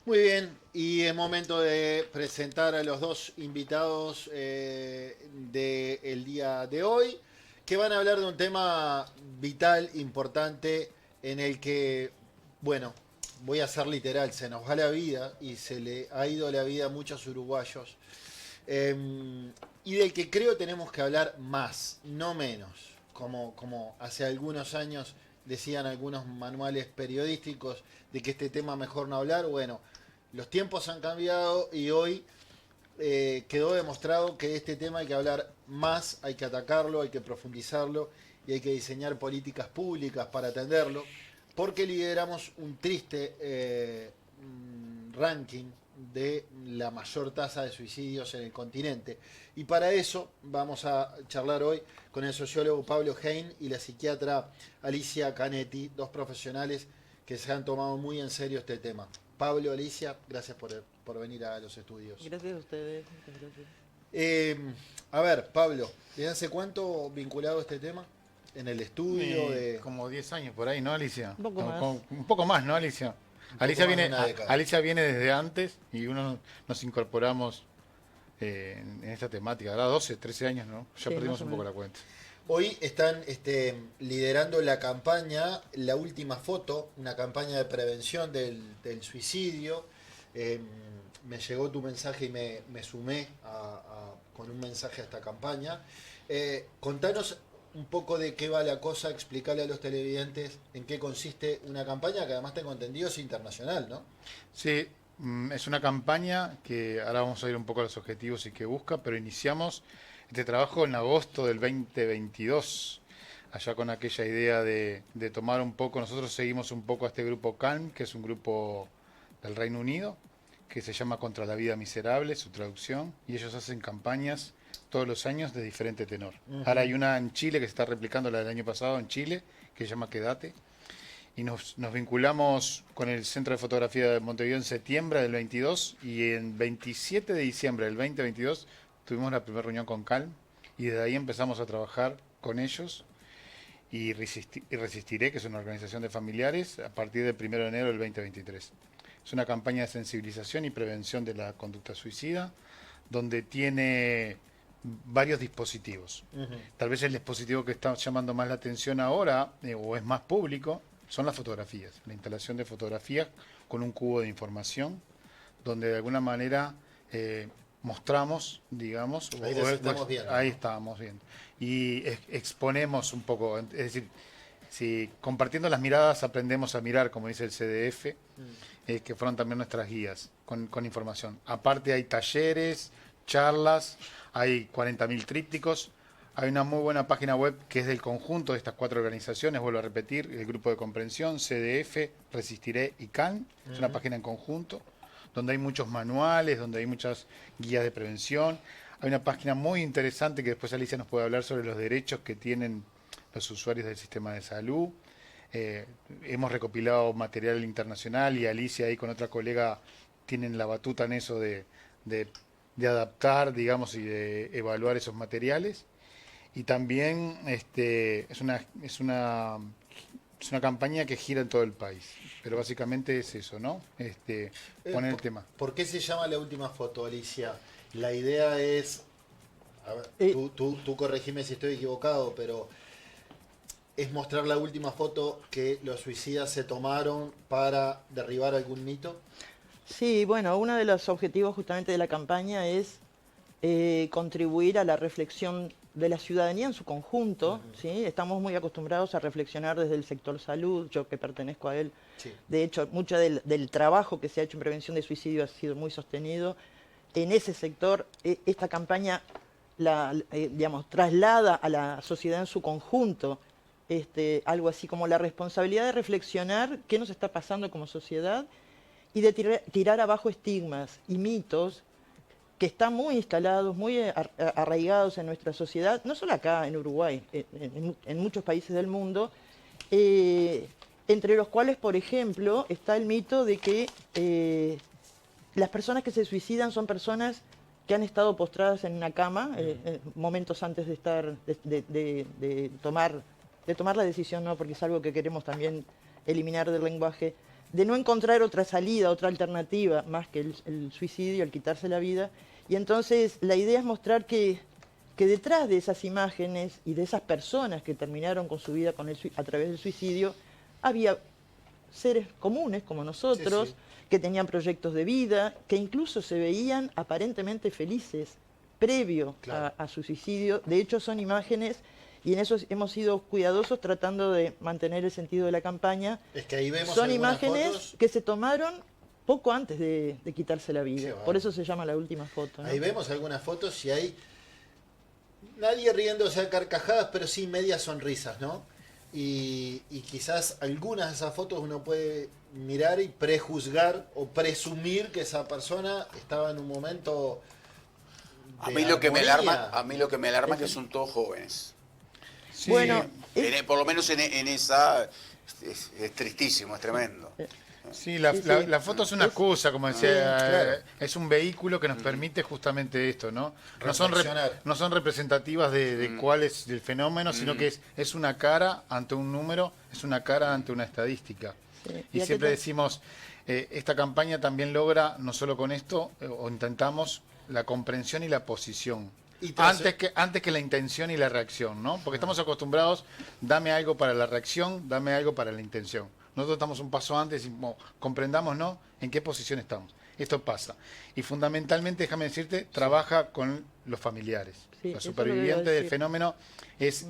Muy bien, y es momento de presentar a los dos invitados del día de hoy, que van a hablar de un tema vital, importante, en el que, bueno, voy a ser literal, se nos va la vida y se le ha ido la vida a muchos uruguayos, y del que creo tenemos que hablar más, no menos, como hace algunos años decían algunos manuales periodísticos de que este tema mejor no hablar. Bueno, los tiempos han cambiado y hoy quedó demostrado que este tema hay que hablar más, hay que atacarlo, hay que profundizarlo y hay que diseñar políticas públicas para atenderlo, porque lideramos un triste ranking de la mayor tasa de suicidios en el continente. Y para eso vamos a charlar hoy con el sociólogo Pablo Hein y la psiquiatra Alicia Canetti, dos profesionales que se han tomado muy en serio este tema. Pablo, Alicia, gracias por venir a los estudios. Gracias a ustedes, muchas gracias. Eh, a ver, Pablo, ¿desde hace cuánto vinculado a este tema? En el estudio de... Como 10 años por ahí, ¿no, Alicia? Un poco más. Un poco más, ¿no, Alicia? Un poco más de una década. Alicia viene desde antes y uno nos incorporamos en esta temática. Ahora 12, 13 años, ¿no? Ya Sí, perdimos más o un poco menos. la cuenta. Hoy están liderando la campaña La Última Foto, una campaña de prevención del suicidio. Eh, Me llegó tu mensaje y me sumé con un mensaje a esta campaña. Contanos un poco de qué va la cosa, explicarle a los televidentes en qué consiste una campaña que además tengo entendido es internacional, ¿no? Sí, es una campaña que ahora vamos a ir un poco a los objetivos y qué busca, pero iniciamos este trabajo en agosto del 2022, allá con aquella idea de tomar un poco, nosotros seguimos un poco a este grupo CALM, que es un grupo del Reino Unido, que se llama Contra la Vida Miserable, su traducción, y ellos hacen campañas todos los años de diferente tenor. Ahora hay una en Chile que se está replicando, la del año pasado en Chile, que se llama Quédate, y nos vinculamos con el Centro de Fotografía de Montevideo en septiembre del 22 y en 27 de diciembre del 2022 tuvimos la primera reunión con Calm y desde ahí empezamos a trabajar con ellos y Resistiré, que es una organización de familiares, a partir del 1 de enero del 2023. Es una campaña de sensibilización y prevención de la conducta suicida, donde tiene varios dispositivos. Ujú. Tal vez el dispositivo que está llamando más la atención ahora, o es más público, son las fotografías, la instalación de fotografías con un cubo de información, donde de alguna manera mostramos, digamos, Ahí las estamos viendo, ahí ¿no? estábamos viendo, y exponemos un poco, es decir, si compartiendo las miradas aprendemos a mirar, como dice el CDF, que fueron también nuestras guías con información. Aparte hay talleres, charlas, hay 40.000 trípticos. Hay una muy buena página web que es del conjunto de estas cuatro organizaciones, vuelvo a repetir, el Grupo de Comprensión, CDF, Resistiré y CAN. Es una página en conjunto, donde hay muchos manuales, donde hay muchas guías de prevención. Hay una página muy interesante que después Alicia nos puede hablar sobre los derechos que tienen los usuarios del sistema de salud. Hemos recopilado material internacional y Alicia ahí con otra colega tienen la batuta en eso de, de adaptar, digamos, y de evaluar esos materiales. Y también es una campaña que gira en todo el país. Pero básicamente es eso, ¿no? Poner el tema. ¿Por qué se llama La Última Foto, Alicia? La idea es, a ver, Eh, tú corregime si estoy equivocado, pero es mostrar la última foto que los suicidas se tomaron para derribar algún mito. sí, bueno, uno de los objetivos justamente de la campaña es contribuir a la reflexión de la ciudadanía en su conjunto, ¿sí? Estamos muy acostumbrados a reflexionar desde el sector salud, yo que pertenezco a él. Sí. De hecho, mucho del trabajo que se ha hecho en prevención de suicidio ha sido muy sostenido. En ese sector, esta campaña digamos, traslada a la sociedad en su conjunto algo así como la responsabilidad de reflexionar qué nos está pasando como sociedad y de tirar abajo estigmas y mitos que están muy instalados, muy arraigados en nuestra sociedad, no solo acá en Uruguay, en muchos países del mundo, entre los cuales, por ejemplo, está el mito de que las personas que se suicidan son personas que han estado postradas en una cama momentos antes de estar de tomar la decisión, ¿no? Porque es algo que queremos también eliminar del lenguaje, de no encontrar otra salida, otra alternativa, más que el suicidio, el quitarse la vida. Y entonces la idea es mostrar que detrás de esas imágenes y de esas personas que terminaron con su vida a través del suicidio, había seres comunes como nosotros, Sí, sí. que tenían proyectos de vida, que incluso se veían aparentemente felices previo Claro. a su suicidio. De hecho, son imágenes, y en eso hemos sido cuidadosos tratando de mantener el sentido de la campaña. Es que ahí vemos Son algunas imágenes fotos. que se tomaron poco antes de quitarse la Qué vida. bárbaro. Por eso se llama la última foto, ¿no? Ahí vemos algunas fotos y hay nadie riéndose a carcajadas, pero sí medias sonrisas, ¿no? Y quizás algunas de esas fotos uno puede mirar y prejuzgar o presumir que esa persona estaba en un momento A de mí lo que me armonía. alarma, a mí lo que me alarma es que son todos jóvenes. Sí, Bueno, Por lo menos en esa es tristísimo, es tremendo. sí, la, Sí, sí. la foto es una excusa, como decía, Sí, claro. es un vehículo que nos permite justamente esto, ¿no? Reflexionar. No son representativas de cuál es el fenómeno, sino que es una cara ante un número, es una cara ante una estadística. Sí. Y aquí siempre decimos, esta campaña también logra, no solo con esto, o intentamos la comprensión y la posición. Y tras- Antes que la intención y la reacción, ¿no? Porque estamos acostumbrados, dame algo para la reacción, dame algo para la intención. Nosotros estamos un paso antes y comprendamos, ¿no? En qué posición estamos. Esto pasa. Y fundamentalmente, déjame decirte, trabaja con los familiares. Sí, Los eso es lo que iba a supervivientes del decir. fenómeno es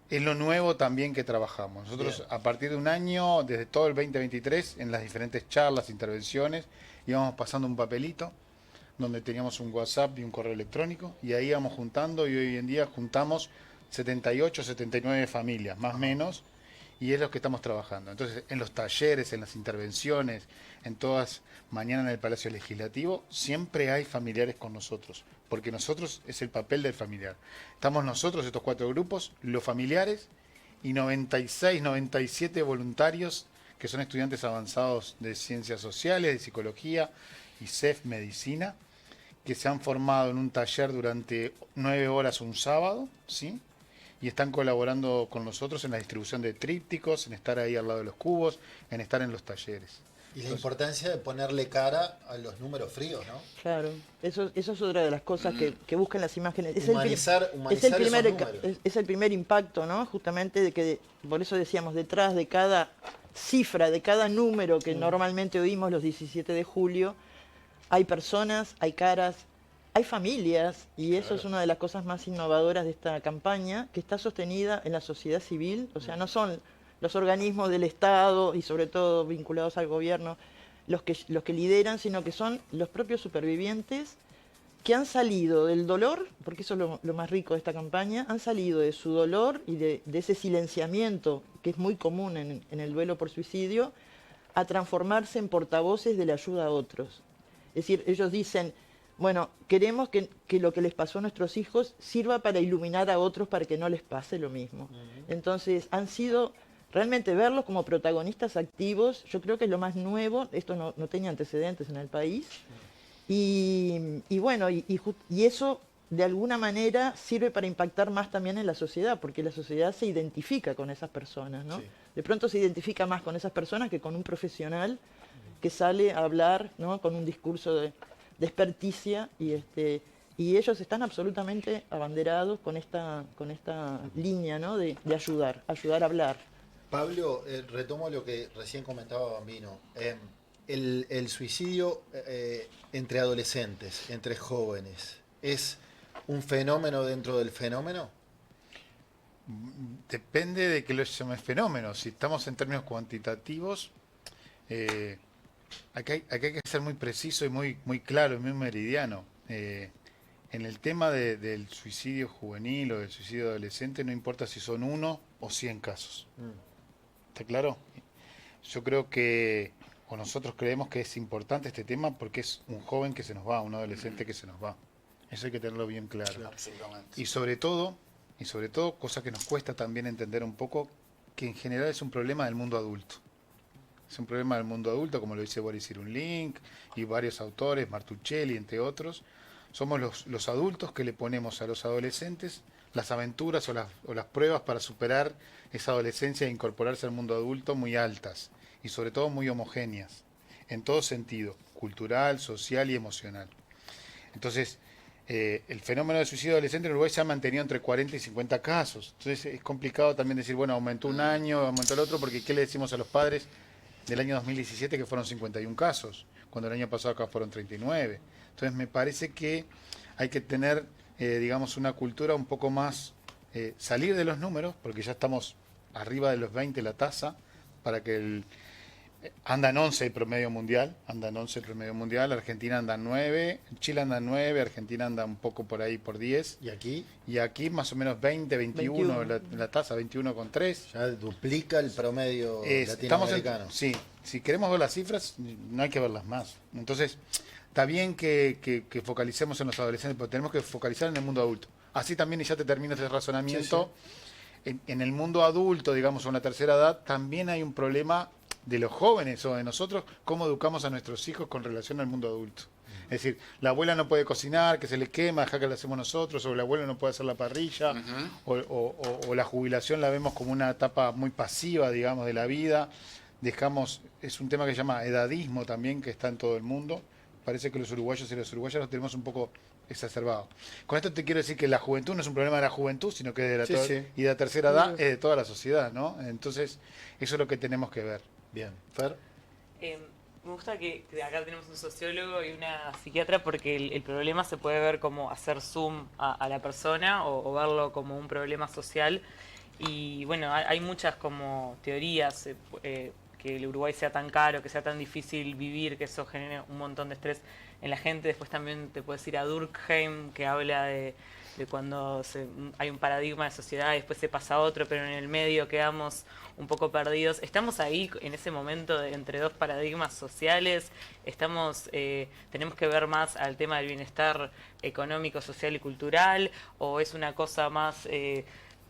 lo nuevo también que trabajamos. Nosotros Bien. a partir de un año, desde todo el 2023, en las diferentes charlas, intervenciones, íbamos pasando un papelito donde teníamos un WhatsApp y un correo electrónico y ahí íbamos juntando y hoy en día juntamos 78, 79 familias, más o menos, y es lo que estamos trabajando. Entonces, en los talleres, en las intervenciones, en todas, mañana en el Palacio Legislativo, siempre hay familiares con nosotros, porque nosotros es el papel del familiar. Estamos nosotros, estos 4 grupos, los familiares, y 96, 97 voluntarios que son estudiantes avanzados de ciencias sociales, de psicología y CEF Medicina, que se han formado en un taller durante 9 horas un sábado, ¿sí? Y están colaborando con nosotros en la distribución de trípticos, en estar ahí al lado de los cubos, en estar en los talleres. Y la importancia de ponerle cara a los números fríos, ¿no? Claro, eso es otra de las cosas que buscan las imágenes. Humanizar es el primer, esos números. es el primer impacto, ¿no? Justamente de que, por eso decíamos, detrás de cada cifra, de cada número que normalmente oímos los 17 de julio, hay personas, hay caras, hay familias, y eso es una de las cosas más innovadoras de esta campaña, que está sostenida en la sociedad civil, o sea, no son los organismos del Estado y sobre todo vinculados al gobierno los que lideran, sino que son los propios supervivientes que han salido del dolor, porque eso es lo más rico de esta campaña, han salido de su dolor y de ese silenciamiento que es muy común en el duelo por suicidio, a transformarse en portavoces de la ayuda a otros. Es decir, ellos dicen, bueno, queremos que lo que les pasó a nuestros hijos sirva para iluminar a otros para que no les pase lo mismo. Entonces, han sido realmente verlos como protagonistas activos, yo creo que es lo más nuevo, esto no tenía antecedentes en el país, y bueno, y eso de alguna manera sirve para impactar más también en la sociedad, porque la sociedad se identifica con esas personas, ¿no? Sí. De pronto se identifica más con esas personas que con un profesional que sale a hablar, ¿no? Con un discurso de experticia y ellos están absolutamente abanderados con esta línea, ¿no? de ayudar a hablar. Pablo, retomo lo que recién comentaba Bambino. El suicidio entre adolescentes, entre jóvenes, ¿es un fenómeno dentro del fenómeno? Depende de que lo llames fenómeno. Si estamos en términos cuantitativos, aquí hay que ser muy preciso y muy claro y muy meridiano. En el tema del suicidio juvenil o del suicidio adolescente, no importa si son 1 o 100 casos. ¿Está claro? Yo creo que, o nosotros creemos que es importante este tema porque es un joven que se nos va, un adolescente que se nos va. Eso hay que tenerlo bien claro. Absolutamente. Y sobre todo, cosa que nos cuesta también entender un poco, que en general es un problema del mundo adulto. Es un problema del mundo adulto, como lo dice Boris Cyrulnik y varios autores, Martuchelli, entre otros. Somos los adultos que le ponemos a los adolescentes las aventuras o las pruebas para superar esa adolescencia e incorporarse al mundo adulto muy altas. y sobre todo muy homogéneas, en todo sentido, cultural, social y emocional. Entonces, el fenómeno de suicidio adolescente en Uruguay se ha mantenido entre 40 y 50 casos. Entonces es complicado también decir, bueno, aumentó un año, aumentó el otro, porque ¿qué le decimos a los padres del año 2017 que fueron 51 casos, cuando el año pasado acá fueron 39? Entonces me parece que hay que tener, digamos, una cultura un poco más, salir de los números, porque ya estamos arriba de los 20 la tasa, para que anda en 11 el promedio mundial, Argentina anda en 9, Chile anda en 9, Argentina anda un poco por ahí por 10. ¿Y aquí? Y aquí más o menos 20, 21, 21. la tasa, 21,3. Ya duplica el promedio Estamos latinoamericano. sí, si queremos ver las cifras, no hay que verlas más. Entonces, está bien que focalicemos en los adolescentes, pero tenemos que focalizar en el mundo adulto. Así también, y ya te termino ese razonamiento, en el mundo adulto, digamos, o en la tercera edad, también hay un problema de los jóvenes o de nosotros, cómo educamos a nuestros hijos con relación al mundo adulto. Es decir, la abuela no puede cocinar, que se le quema, deja que lo hacemos nosotros, o el abuelo no puede hacer la parrilla, o la jubilación la vemos como una etapa muy pasiva, digamos, de la vida. Es un tema que se llama edadismo también, que está en todo el mundo. Parece que los uruguayos y las uruguayas lo tenemos un poco exacerbado. Con esto te quiero decir que la juventud no es un problema de la juventud, sino que y de la tercera edad es de toda la sociedad, ¿no? Entonces, eso es lo que tenemos que ver. Bien. Fer. Me gusta que acá tenemos un sociólogo y una psiquiatra, porque el problema se puede ver como hacer zoom a la persona o verlo como un problema social. Y bueno, hay muchas como teorías, que el Uruguay sea tan caro, que sea tan difícil vivir, que eso genere un montón de estrés en la gente. Después también te puedes ir a Durkheim, que habla de cuando hay un paradigma de sociedad y después se pasa a otro, pero en el medio quedamos un poco perdidos. Estamos ahí en ese momento entre dos paradigmas sociales. Tenemos que ver más al tema del bienestar económico, social y cultural, o es una cosa más...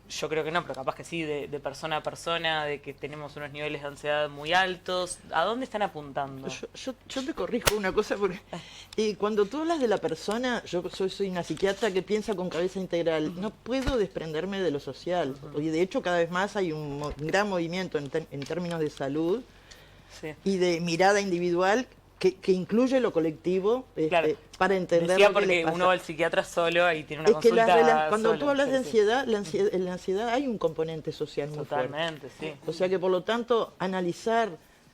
yo creo que no, pero capaz que sí, de persona a persona, de que tenemos unos niveles de ansiedad muy altos. ¿A dónde están apuntando? Yo te corrijo una cosa, porque cuando tú hablas de la persona, yo soy una psiquiatra que piensa con cabeza integral. No puedo desprenderme de lo social. Y de hecho cada vez más hay un gran movimiento en términos de salud y de mirada individual que incluye lo colectivo, Claro. para entender Decía lo que les porque pasa. uno va al psiquiatra solo y tiene una Es que consulta cuando solo. tú hablas de Sí, sí. ansiedad, en la ansiedad hay un componente social muy fuerte. Totalmente, sí. O sea que por lo tanto, analizar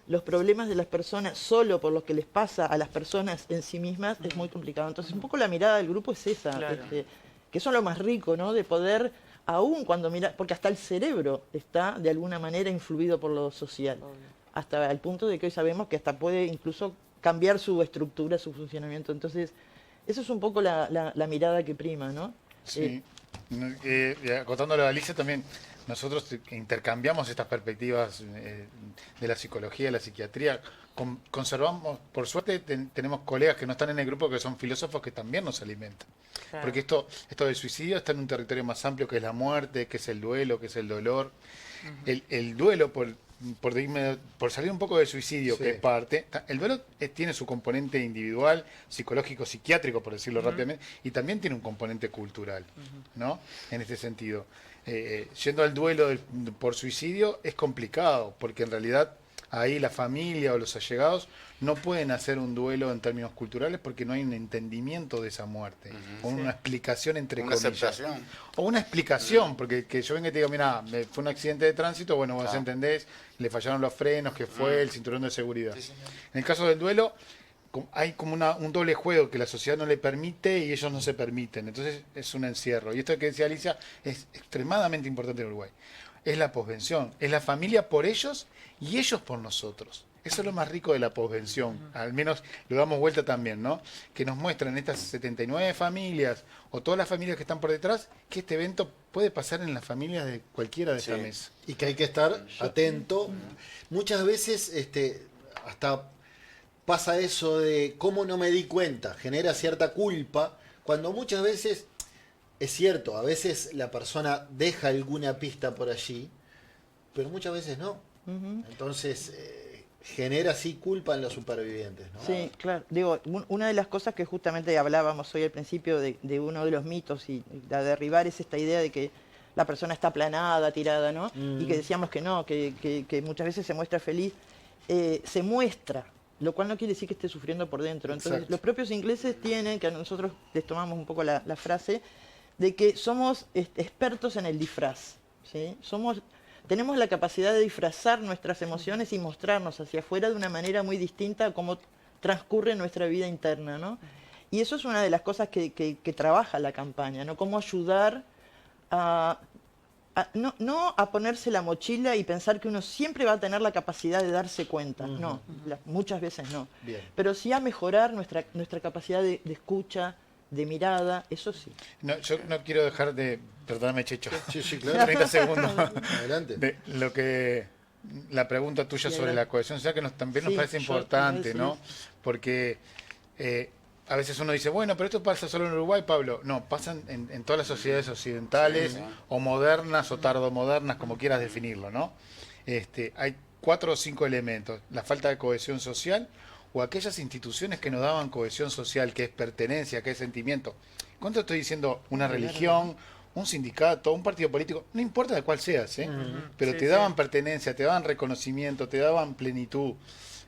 los problemas de las personas solo por lo que les pasa a las personas en sí mismas es muy complicado. Entonces un poco la mirada del grupo es esa, Claro. Que eso es lo más rico, ¿no? De poder, aún cuando mira, porque hasta el cerebro está de alguna manera influido por lo social, hasta el punto de que hoy sabemos que hasta puede incluso cambiar su estructura, su funcionamiento. Entonces, eso es un poco la mirada que prima, ¿no? Sí. Acotándolo a Alicia también, nosotros intercambiamos estas perspectivas de la psicología y la psiquiatría. Conservamos, por suerte tenemos colegas que no están en el grupo, que son filósofos que también nos alimentan. Claro. Porque esto del suicidio está en un territorio más amplio, que es la muerte, que es el duelo, que es el dolor. El duelo, por salir un poco del suicidio, Sí. que es parte, el duelo tiene su componente individual, psicológico, psiquiátrico, por decirlo rápidamente, y también tiene un componente cultural, ¿no? En este sentido. Yendo al duelo por suicidio es complicado, porque en realidad ahí la familia o los allegados no pueden hacer un duelo en términos culturales porque no hay un entendimiento de esa muerte, o una explicación entre Una comillas. aceptación. O una explicación, porque que yo venga y te diga, mira, fue un accidente de tránsito, bueno, vos entendés, le fallaron los frenos, que fue el cinturón de seguridad. Sí, señor. En el caso del duelo, hay como un doble juego que la sociedad no le permite y ellos no se permiten. Entonces es un encierro. Y esto que decía Alicia es extremadamente importante en Uruguay. Es la posvención, es la familia por ellos y ellos por nosotros. Eso es lo más rico de la posvención, al menos lo damos vuelta también, ¿no? Que nos muestran estas 79 familias o todas las familias que están por detrás que este evento puede pasar en las familias de cualquiera de esta Sí. mesa. Y que hay que estar atento. Muchas veces hasta pasa eso de cómo no me di cuenta, genera cierta culpa, cuando muchas veces, es cierto, a veces la persona deja alguna pista por allí, pero muchas veces no. Entonces genera así culpa en los supervivientes, ¿no? Sí, claro. Digo, una de las cosas que justamente hablábamos hoy al principio de uno de los mitos y de derribar es esta idea de que la persona está aplanada, tirada, ¿no? Y que decíamos que no, que muchas veces se muestra feliz. se muestra, lo cual no quiere decir que esté sufriendo por dentro. Entonces, Exacto. los propios ingleses tienen, que a nosotros les tomamos un poco la frase, de que somos expertos en el disfraz, ¿sí? Tenemos la capacidad de disfrazar nuestras emociones y mostrarnos hacia afuera de una manera muy distinta a cómo transcurre nuestra vida interna, ¿no? Y eso es una de las cosas que trabaja la campaña, ¿no? Cómo ayudar no a ponerse la mochila y pensar que uno siempre va a tener la capacidad de darse cuenta, no, muchas veces no. Bien. Pero sí a mejorar nuestra capacidad de escucha, de mirada, eso sí. No, yo no quiero dejar de, perdóname Checho, Sí, sí, claro. 30 segundos, Adelante. de lo que, la pregunta tuya Sí, sobre adelante. la cohesión social, que también nos Sí, parece yo importante, iba a ¿no? decir Porque a veces uno dice, bueno, pero esto pasa solo en Uruguay, Pablo. No, pasan en todas las sociedades occidentales, Sí, sí. o modernas, o tardomodernas, como quieras definirlo, ¿no? Hay 4 o 5 elementos. La falta de cohesión social, o aquellas instituciones que nos daban cohesión social, que es pertenencia, que es sentimiento. ¿Cuánto estoy diciendo? Una religión, un sindicato, un partido político, no importa de cuál seas, ¿eh? Pero Sí, te sí. daban pertenencia, te daban reconocimiento, te daban plenitud,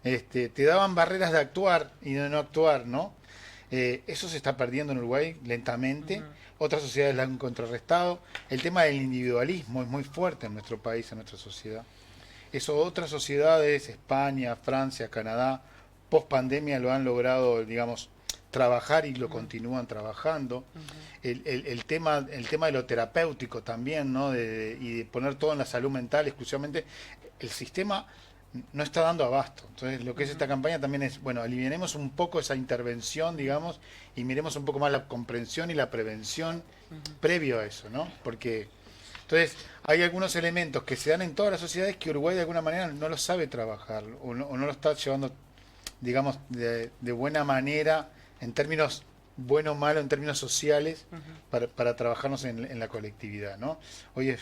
te daban barreras de actuar y de no actuar, ¿no? Eso se está perdiendo en Uruguay lentamente. Otras sociedades la han contrarrestado. El tema del individualismo es muy fuerte en nuestro país, en nuestra sociedad. Eso otras sociedades, España, Francia, Canadá, post pandemia lo han logrado, digamos, trabajar y lo continúan trabajando. El tema de lo terapéutico también, ¿no? Y de poner todo en la salud mental exclusivamente. El sistema no está dando abasto. Entonces, lo que es esta campaña también es, bueno, alivianemos un poco esa intervención, digamos, y miremos un poco más la comprensión y la prevención previo a eso, ¿no? Porque, entonces, hay algunos elementos que se dan en todas las sociedades que Uruguay de alguna manera no lo sabe trabajar, o no lo está llevando, digamos, de buena manera, en términos bueno o malo, en términos sociales, para trabajarnos en la colectividad, ¿no? Hoy es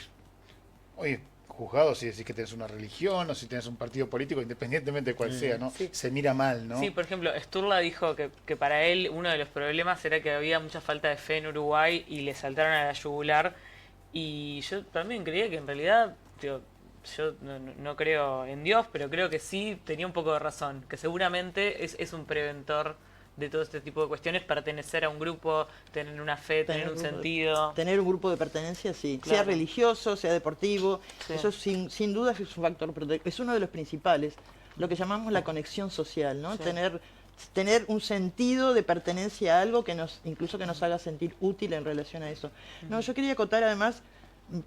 juzgado si decís que tenés una religión o si tenés un partido político, independientemente de cuál sea, ¿no? Sí. Se mira mal, ¿no? Sí, por ejemplo, Sturla dijo que para él uno de los problemas era que había mucha falta de fe en Uruguay y le saltaron a la yugular. Y yo también creía que en realidad, digo, yo no creo en Dios, pero creo que sí tenía un poco de razón, que seguramente es un preventor de todo este tipo de cuestiones, pertenecer a un grupo, tener una fe, tener un grupo de- sentido. Tener un grupo de pertenencia, sí. Claro. Sea religioso, sea deportivo, Sí. eso sin duda es un factor, es uno de los principales, lo que llamamos la conexión social, ¿no? Sí. Tener un sentido de pertenencia a algo que incluso que nos haga sentir útil en relación a eso. No, yo quería acotar además,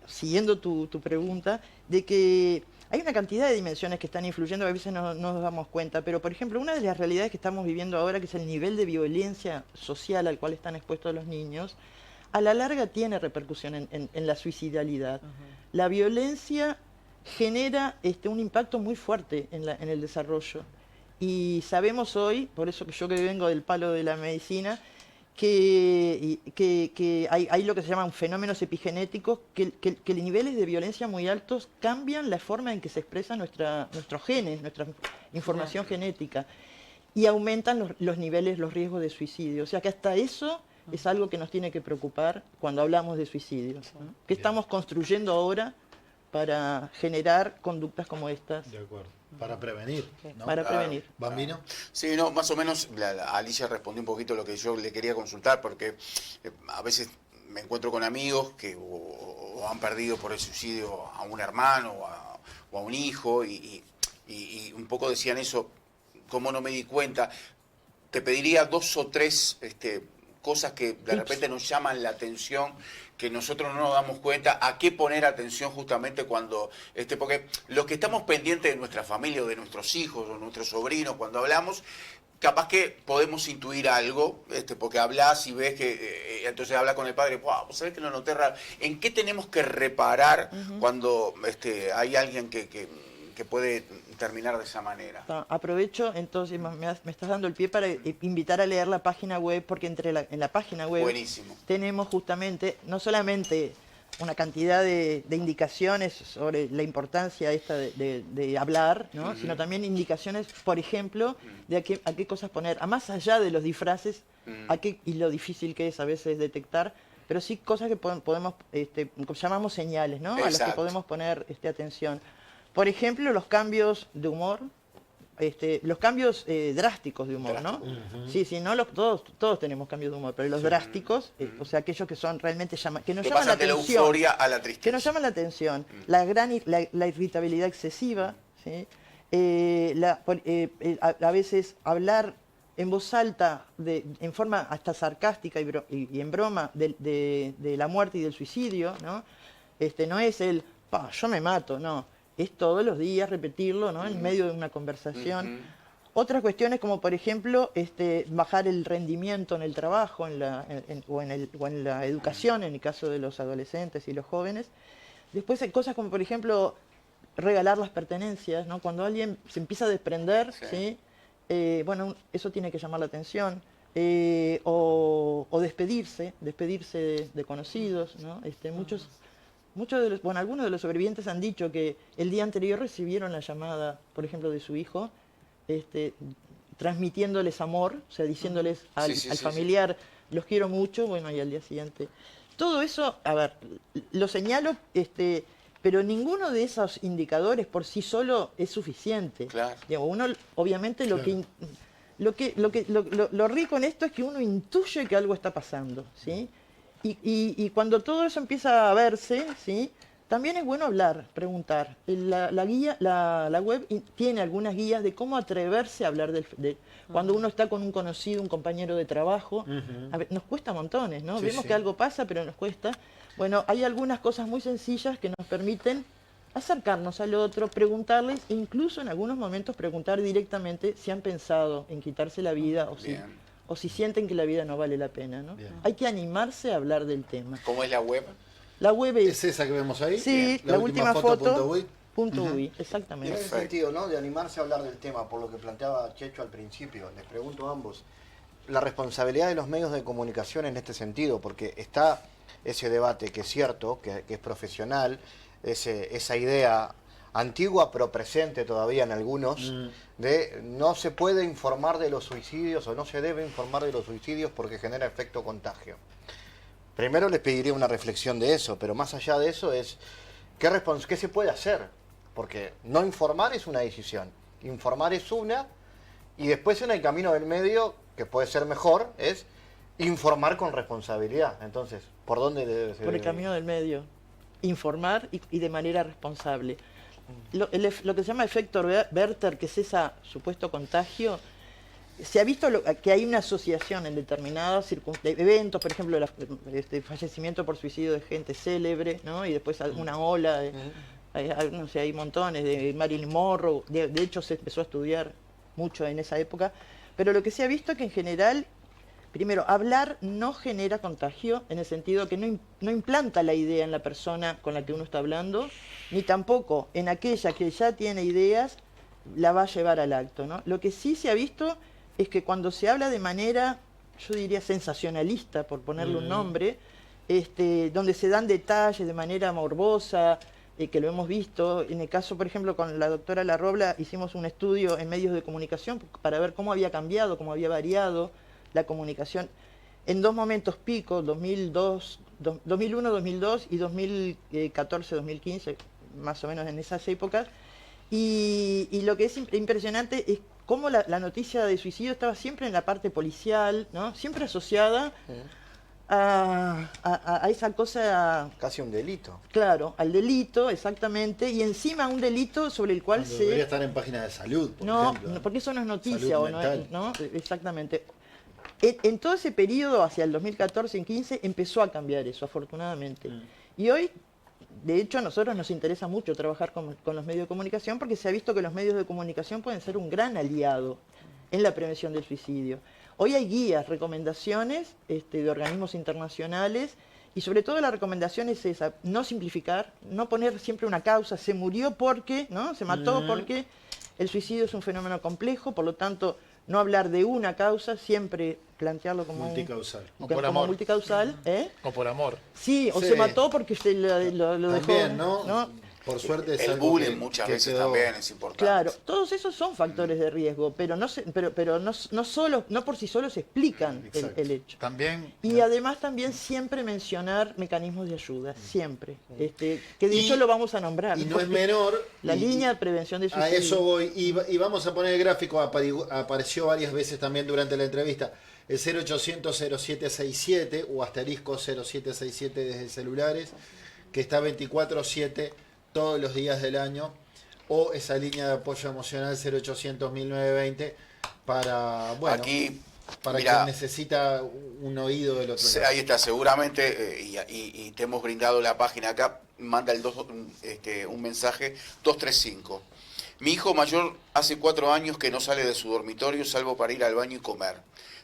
siguiendo tu pregunta, de que hay una cantidad de dimensiones que están influyendo, a veces no nos damos cuenta, pero por ejemplo, una de las realidades que estamos viviendo ahora, que es el nivel de violencia social al cual están expuestos los niños, a la larga tiene repercusión en la suicidalidad. La violencia genera un impacto muy fuerte en el desarrollo. Y sabemos hoy, por eso que yo que vengo del palo de la medicina, que hay lo que se llaman fenómenos epigenéticos, que niveles de violencia muy altos cambian la forma en que se expresan nuestros genes, nuestra información genética, y aumentan los niveles, los riesgos de suicidio. O sea que hasta eso es algo que nos tiene que preocupar cuando hablamos de suicidios, ¿no? ¿Qué estamos construyendo ahora para generar conductas como estas? De acuerdo. Para prevenir. ¿no? Para prevenir. Bambino. Sí, no, más o menos la Alicia respondió un poquito lo que yo le quería consultar, porque a veces me encuentro con amigos que o han perdido por el suicidio a un hermano o a un hijo y un poco decían eso, ¿cómo no me di cuenta? Te pediría 2 o 3 cosas que de repente nos llaman la atención, que nosotros no nos damos cuenta, a qué poner atención justamente cuando, porque los que estamos pendientes de nuestra familia o de nuestros hijos o nuestros sobrinos, cuando hablamos, capaz que podemos intuir algo, porque hablas y ves que, entonces habla con el padre, wow, ¿sabes que lo noté raro? ¿En qué tenemos que reparar cuando hay alguien que puede terminar de esa manera? Aprovecho, entonces me estás dando el pie para invitar a leer la página web, porque en la página web Buenísimo. tenemos justamente, no solamente una cantidad de indicaciones sobre la importancia esta de hablar, ¿no? Sino también indicaciones, por ejemplo, de a qué cosas poner, a más allá de los disfraces, y lo difícil que es a veces detectar, pero sí cosas que podemos, llamamos señales, ¿no? A las que Exacto. podemos poner atención. Por ejemplo, los cambios de humor, los cambios drásticos de humor, ¿no? Sí, sí, no todos tenemos cambios de humor, pero los drásticos, o sea, aquellos que son realmente que nos Que llaman la pasan de la atención. euforia a la tristeza. Que nos llaman la atención. La irritabilidad excesiva, ¿sí? A veces hablar en voz alta, en forma hasta sarcástica y en broma, de la muerte y del suicidio, ¿no? No es yo me mato, no. Es todos los días repetirlo, ¿no? En medio de una conversación. Otras cuestiones como, por ejemplo, bajar el rendimiento en el trabajo o en la educación, en el caso de los adolescentes y los jóvenes. Después hay cosas como, por ejemplo, regalar las pertenencias, ¿no? Cuando alguien se empieza a desprender, ¿sí? Bueno, eso tiene que llamar la atención. O despedirse de conocidos, ¿no? Algunos de los sobrevivientes han dicho que el día anterior recibieron la llamada, por ejemplo, de su hijo, transmitiéndoles amor, o sea, diciéndoles al familiar, los quiero mucho, bueno, y al día siguiente. Todo eso, a ver, lo señalo, pero ninguno de esos indicadores por sí solo es suficiente. Claro. Digamos, uno, obviamente, lo rico en esto es que uno intuye que algo está pasando, ¿sí? Y cuando todo eso empieza a verse, ¿sí? También es bueno hablar, preguntar. La web tiene algunas guías de cómo atreverse a hablar cuando uno está con un conocido, un compañero de trabajo. A ver, nos cuesta montones, ¿no? Sí, Vemos sí. que algo pasa, pero nos cuesta. Bueno, hay algunas cosas muy sencillas que nos permiten acercarnos al otro, preguntarles, incluso en algunos momentos preguntar directamente si han pensado en quitarse la vida o si sienten que la vida no vale la pena, ¿no? Bien. Hay que animarse a hablar del tema. ¿Cómo es la web? La web ¿Es esa que vemos ahí? Sí, Bien. la última foto. .ui. .ui, Y en exactamente. ese sentido, ¿no? De animarse a hablar del tema, por lo que planteaba Checho al principio, les pregunto a ambos, la responsabilidad de los medios de comunicación en este sentido, porque está ese debate que es cierto, que es profesional, esa idea antigua pero presente todavía en algunos, de no se puede informar de los suicidios o no se debe informar de los suicidios porque genera efecto contagio. Primero les pediría una reflexión de eso, pero más allá de eso es, ¿qué se puede hacer? Porque no informar es una decisión, informar es una, y después en el camino del medio, que puede ser mejor, es informar con responsabilidad. Entonces, ¿por dónde debe ser? Por el camino del medio. Informar y de manera responsable. Lo que se llama efecto Werther, que es ese supuesto contagio, se ha visto que hay una asociación en determinados eventos, por ejemplo, fallecimiento por suicidio de gente célebre, ¿no? Y después una ola, no sé, hay montones, de Marilyn Monroe, de hecho se empezó a estudiar mucho en esa época, pero lo que se ha visto es que en general, primero, hablar no genera contagio, en el sentido que no implanta la idea en la persona con la que uno está hablando, ni tampoco en aquella que ya tiene ideas, la va a llevar al acto, ¿no? Lo que sí se ha visto es que cuando se habla de manera, yo diría sensacionalista, por ponerle un nombre, donde se dan detalles de manera morbosa, que lo hemos visto, en el caso, por ejemplo, con la doctora Larrobla, hicimos un estudio en medios de comunicación para ver cómo había cambiado, cómo había variado la comunicación en dos momentos pico, 2001, 2002 y 2014, 2015, más o menos en esas épocas. Y lo que es impresionante es cómo la noticia de suicidio estaba siempre en la parte policial, ¿no? Siempre asociada a esa cosa... Casi un delito. Claro, al delito, exactamente, y encima un delito sobre el cual Debería estar en páginas de salud, por no, ejemplo. porque eso no es noticia, Salud o no, mental. ¿no? Exactamente. En todo ese periodo, hacia el 2014 y 2015, empezó a cambiar eso, afortunadamente. Y hoy, de hecho, a nosotros nos interesa mucho trabajar con los medios de comunicación porque se ha visto que los medios de comunicación pueden ser un gran aliado en la prevención del suicidio. Hoy hay guías, recomendaciones de organismos internacionales y sobre todo la recomendación es esa, no simplificar, no poner siempre una causa, se murió porque, ¿no? Se mató porque el suicidio es un fenómeno complejo, por lo tanto, no hablar de una causa, siempre plantearlo como Multicausal. O por como amor. multicausal, ¿eh? O por amor. Sí, o Sí. se mató porque usted lo dejó. También, ¿no? Por suerte es El algo bullying que- muchas que veces quedó- también es importante. Claro, todos esos son factores de riesgo, pero no solo, no por sí solos explican el Exacto. hecho. También, Y además también siempre mencionar mecanismos de ayuda, siempre. Que de Y- hecho lo vamos a nombrar. Y no es porque menor. La y- línea de prevención de A suicidio. eso voy. Y vamos a poner el gráfico, apareció varias veces también durante la entrevista. El 0800 0767 o asterisco 0767 desde celulares, que está 24/7 todos los días del año. O esa línea de apoyo emocional 0800 1920 para, bueno, Aquí, para mira, quien necesita un oído del otro lado. ahí está, seguramente, y te hemos brindado la página acá, manda un mensaje 235. Mi hijo mayor hace 4 años que no sale de su dormitorio salvo para ir al baño y comer.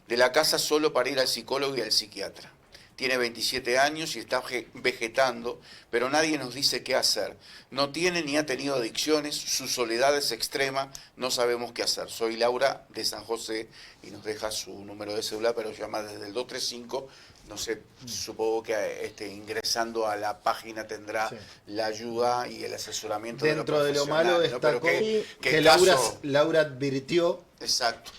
De la casa solo para ir al psicólogo y al psiquiatra. Tiene 27 años y está vegetando, pero nadie nos dice qué hacer. No tiene ni ha tenido adicciones, su soledad es extrema, no sabemos qué hacer. Soy Laura de San José y nos deja su número de celular, pero llama desde el 235. No sé, supongo que ingresando a la página tendrá Sí. la ayuda y el asesoramiento Dentro de de lo los malo profesionales, ¿no? Pero destacó qué que caso- Laura advirtió Exacto.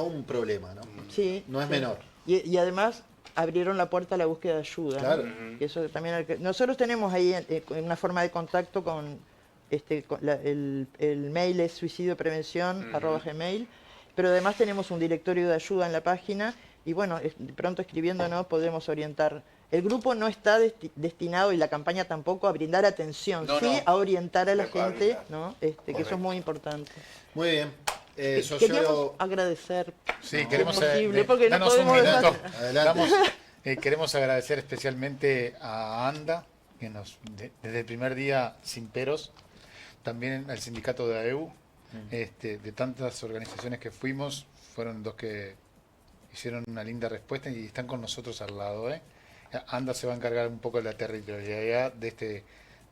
un problema, ¿no? Sí, No es sí. menor. Y además abrieron la puerta a la búsqueda de ayuda. ¿no? Claro. Que eso también nosotros tenemos ahí una forma de contacto con, el mail es suicidioprevención@gmail, pero además tenemos un directorio de ayuda en la página y bueno, pronto escribiéndonos podemos orientar. El grupo no está destinado, y la campaña tampoco, a brindar atención, No, sí no. a orientar a la A gente, orientar. ¿no? Que eso Correcto. es muy importante. Muy bien. Queríamos Sociólogo, agradecer. sí, No, queremos es posible, porque no danos un podemos minuto. dejar- Adelante. Queremos agradecer especialmente a ANDA, que desde el primer día sin peros, también al sindicato de AEU, de tantas organizaciones que fuimos, fueron dos que hicieron una linda respuesta y están con nosotros al lado. ANDA se va a encargar un poco de la territorialidad de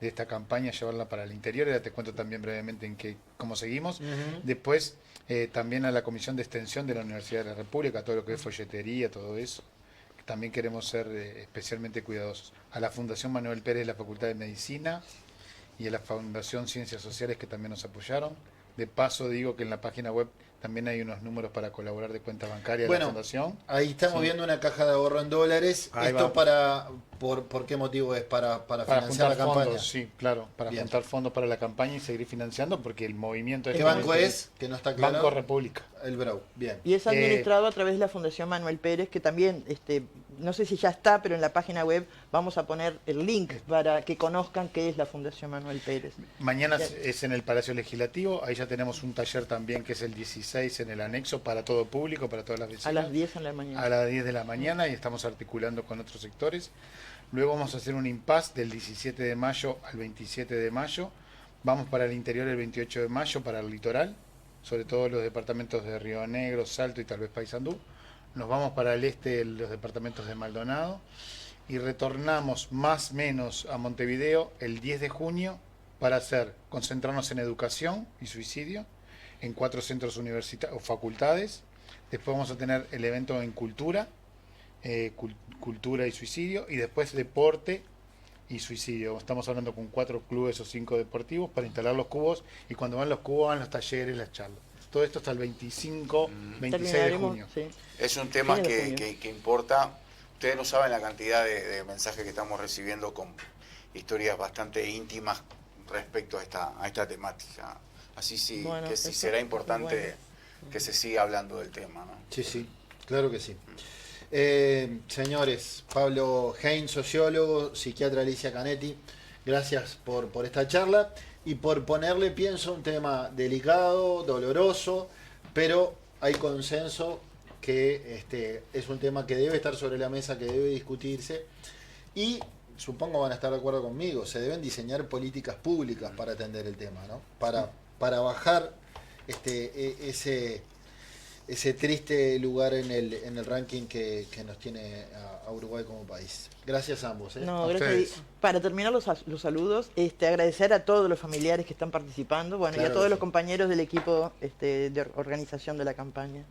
esta campaña, llevarla para el interior. Ya te cuento también brevemente cómo seguimos. Después, también a la Comisión de Extensión de la Universidad de la República, todo lo que es folletería, todo eso. También queremos ser especialmente cuidadosos. A la Fundación Manuel Pérez de la Facultad de Medicina y a la Fundación Ciencias Sociales, que también nos apoyaron. De paso, digo que en la página web también hay unos números para colaborar de cuenta bancaria de Bueno, la Fundación. ahí estamos Sí. viendo una caja de ahorro en dólares. Ahí ¿Esto va. por qué motivo es? ¿Para Para financiar juntar la campaña? fondos, sí, claro, para Bien. juntar fondos para la campaña y seguir financiando, porque el movimiento... ¿Qué este banco momento es? Que no está claro. Banco República. El Brau. Bien. Y es administrado a través de la Fundación Manuel Pérez, que también, no sé si ya está, pero en la página web vamos a poner el link para que conozcan qué es la Fundación Manuel Pérez. Mañana Bien. es en el Palacio Legislativo, ahí ya tenemos un taller también que es el 16 en el anexo para todo público, para todas las vecinas. A las 10 en la mañana. A las 10 de la mañana y estamos articulando con otros sectores. Luego vamos a hacer un impasse del 17 de mayo al 27 de mayo. Vamos para el interior el 28 de mayo, para el litoral, sobre todo los departamentos de Río Negro, Salto y tal vez Paysandú. Nos vamos para el este, los departamentos de Maldonado. Y retornamos más o menos a Montevideo el 10 de junio para concentrarnos en educación y suicidio en 4 centros universitarios o facultades. Después vamos a tener el evento en cultura, cultura y suicidio, y después deporte y suicidio. Estamos hablando con 4 clubes o 5 deportivos para instalar los cubos, y cuando van los cubos van los talleres, las charlas. Todo esto hasta el 25, 26 de Terminaremos, junio. sí. Es un tema Fines de que, junio. que importa. Ustedes no saben la cantidad de mensajes que estamos recibiendo con historias bastante íntimas respecto a esta temática. Así sí, Bueno, que sí eso será es importante bueno. que se siga hablando del tema, ¿no? Sí, sí, claro que sí. Señores, Pablo Hein, sociólogo, psiquiatra Alicia Canetti, gracias por esta charla y por ponerle, pienso, un tema delicado, doloroso, pero hay consenso que es un tema que debe estar sobre la mesa, que debe discutirse, y supongo van a estar de acuerdo conmigo, se deben diseñar políticas públicas para atender el tema, ¿no? Para bajar ese triste lugar en el ranking que nos tiene a Uruguay como país. Gracias a ambos. No, A gracias. ustedes. Para terminar los saludos, agradecer a todos los familiares que están participando, bueno, y Claro a todos que los sí. compañeros del equipo de organización de la campaña.